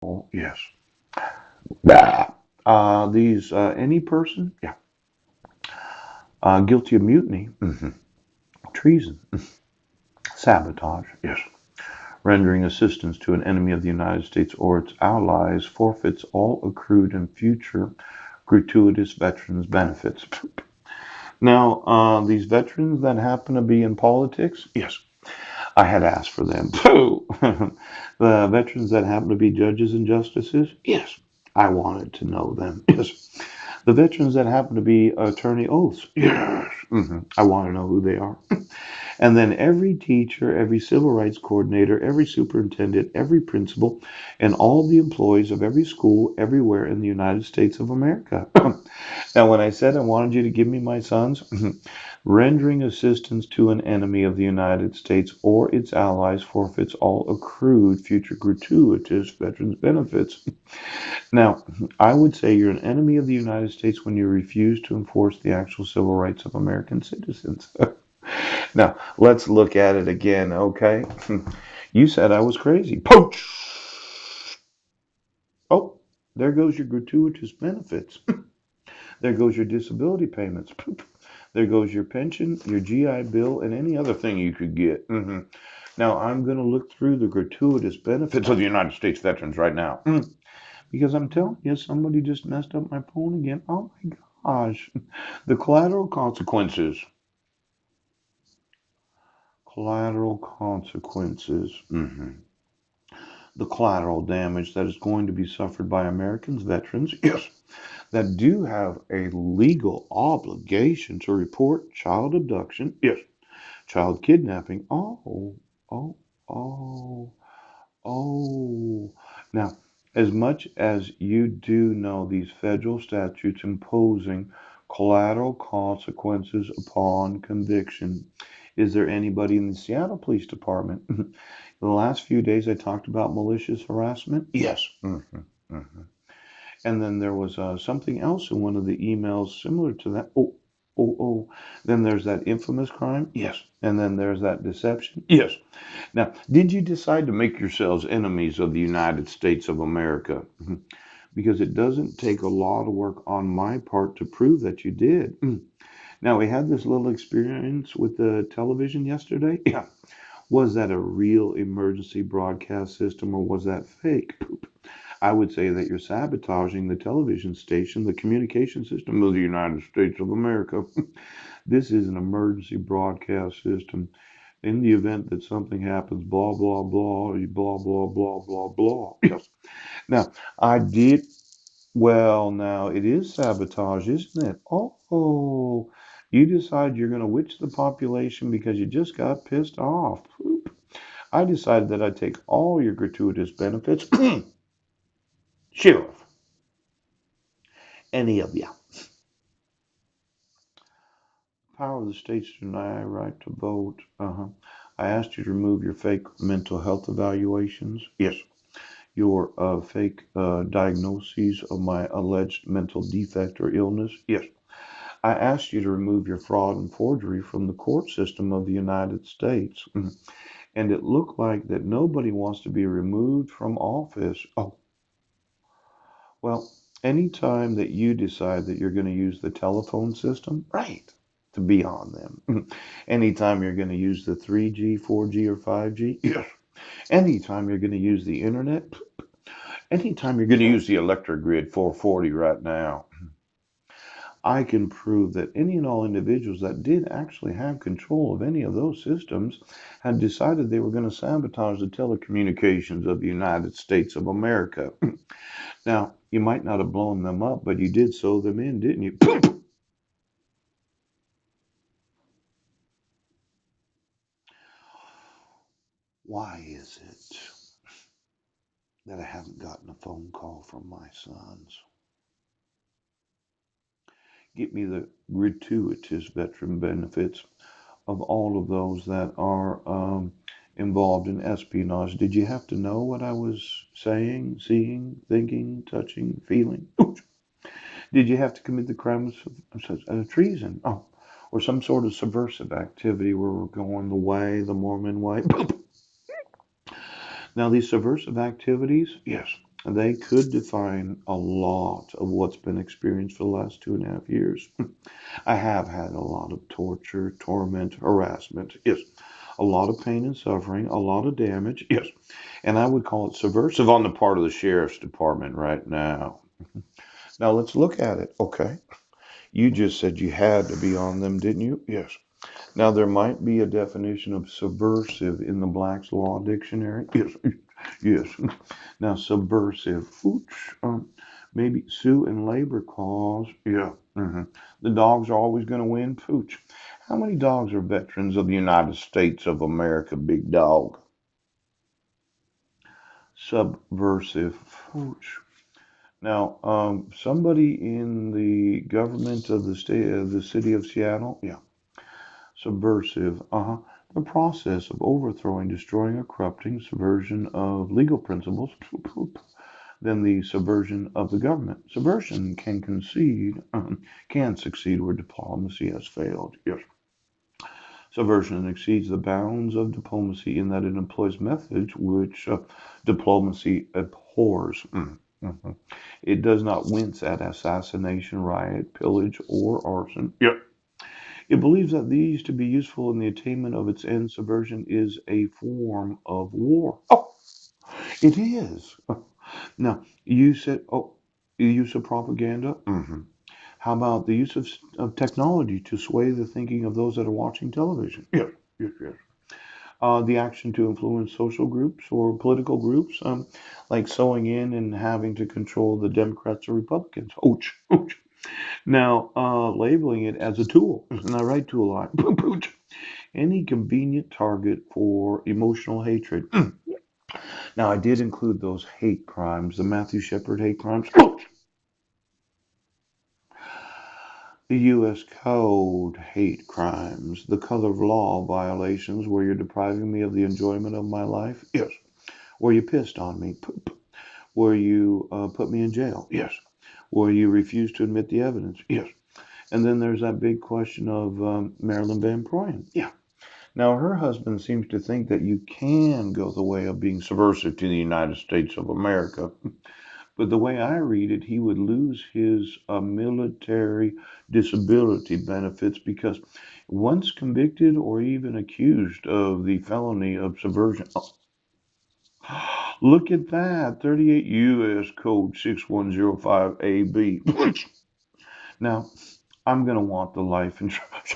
Oh, yes. Bah. Any person, yeah, guilty of mutiny, treason, sabotage, yes, rendering assistance to an enemy of the United States or its allies forfeits all accrued and future gratuitous veterans benefits. Now, these veterans that happen to be in politics, yes, I had asked for them. The veterans that happen to be judges and justices, yes, I wanted to know them. Yes. The veterans that happen to be attorney oaths, yes, I want to know who they are. And then every teacher, every civil rights coordinator, every superintendent, every principal, and all the employees of every school everywhere in the United States of America. Now, when I said I wanted you to give me my sons, rendering assistance to an enemy of the United States or its allies forfeits all accrued future gratuitous veterans benefits. Now, I would say you're an enemy of the United States when you refuse to enforce the actual civil rights of American citizens. Now, let's look at it again, okay? You said I was crazy. Poach! Oh, there goes your gratuitous benefits. There goes your disability payments. There goes your pension, your GI Bill, and any other thing you could get. Now, I'm going to look through the gratuitous benefits of the United States veterans right now. Because I'm telling you, somebody just messed up my phone again. Oh my gosh. The collateral consequences. Collateral consequences. The collateral damage that is going to be suffered by Americans, veterans, yes, that do have a legal obligation to report child abduction, yes, child kidnapping. Oh, oh, oh. Now, as much as you do know these federal statutes imposing collateral consequences upon conviction, is there anybody in the Seattle Police Department? In the last few days, I talked about malicious harassment. Yes. And then there was something else in one of the emails similar to that. Oh. Then there's that infamous crime. Yes. And then there's that deception. Yes. Now, did you decide to make yourselves enemies of the United States of America? Because it doesn't take a lot of work on my part to prove that you did. Now, we had this little experience with the television yesterday. Yeah. Was that a real emergency broadcast system or was that fake? I would say that you're sabotaging the television station, the communication system of the United States of America. This is an emergency broadcast system. In the event that something happens, blah, blah, blah, blah, blah, blah, blah, blah. Yes. Now, I did, well, now it is sabotage, isn't it? Oh, you decide you're going to witch the population because you just got pissed off. I decided that I'd take all your gratuitous benefits, sheriff, any of you. Power of the states to deny right to vote. I asked you to remove your fake mental health evaluations. Yes. Your fake diagnoses of my alleged mental defect or illness. Yes. I asked you to remove your fraud and forgery from the court system of the United States. And it looked like that nobody wants to be removed from office. Oh, well, anytime that you decide that you're going to use the telephone system, right, to be on them. Anytime you're going to use the 3G, 4G, or 5G, yes. Anytime you're going to use the internet, anytime you're going to use the electric grid 440 right now, I can prove that any and all individuals that did actually have control of any of those systems had decided they were going to sabotage the telecommunications of the United States of America. Now, you might not have blown them up, but you did sew them in, didn't you? Why is it that I haven't gotten a phone call from my sons? Get me the gratuitous veteran benefits of all of those that are involved in espionage. Did you have to know what I was saying, seeing, thinking, touching, feeling? Did you have to commit the crime of treason? Oh, or some sort of subversive activity where we're going the way, the Mormon way? Now, these subversive activities, yes. They could define a lot of what's been experienced for the last 2.5 years. I have had a lot of torture, torment, harassment. Yes. A lot of pain and suffering, a lot of damage. Yes. And I would call it subversive on the part of the sheriff's department right now. Now let's look at it. Okay. You just said you had to be on them, didn't you? Yes. Now there might be a definition of subversive in the Black's Law Dictionary. Yes. Yes. Now subversive. Ooch. Maybe sue and labor clause. Yeah. The dogs are always going to win. Pooch. How many dogs are veterans of the United States of America, big dog? Subversive. Pooch. Now, somebody in the government of the state of the city of Seattle, yeah, subversive, the process of overthrowing, destroying, or corrupting, subversion of legal principles, then the subversion of the government. Subversion can succeed where diplomacy has failed. Yes. Subversion exceeds the bounds of diplomacy in that it employs methods which diplomacy abhors. Mhm. It does not wince at assassination, riot, pillage, or arson. Yep. It believes that these to be useful in the attainment of its end. Subversion is a form of war. Oh, it is. Now, you said, oh, the use of propaganda? How about the use of technology to sway the thinking of those that are watching television? Yes, yes, yes. The action to influence social groups or political groups, like sewing in and having to control the Democrats or Republicans. Ouch, ouch. Now, labeling it as a tool, and I write tool a lot. Ouch. Any convenient target for emotional hatred. Now, I did include those hate crimes, the Matthew Shepard hate crimes. Ouch. The U.S. Code hate crimes, the color of law violations where you're depriving me of the enjoyment of my life. Yes. Where you pissed on me. Where you put me in jail. Yes. Where you refuse to admit the evidence. Yes. And then there's that big question of Marilyn Van Proyen. Yeah. Now, her husband seems to think that you can go the way of being subversive to the United States of America. But the way I read it, he would lose his military disability benefits because once convicted or even accused of the felony of subversion. Look at that, 38 U.S. Code 6105AB. Now, I'm going to want the life insurance.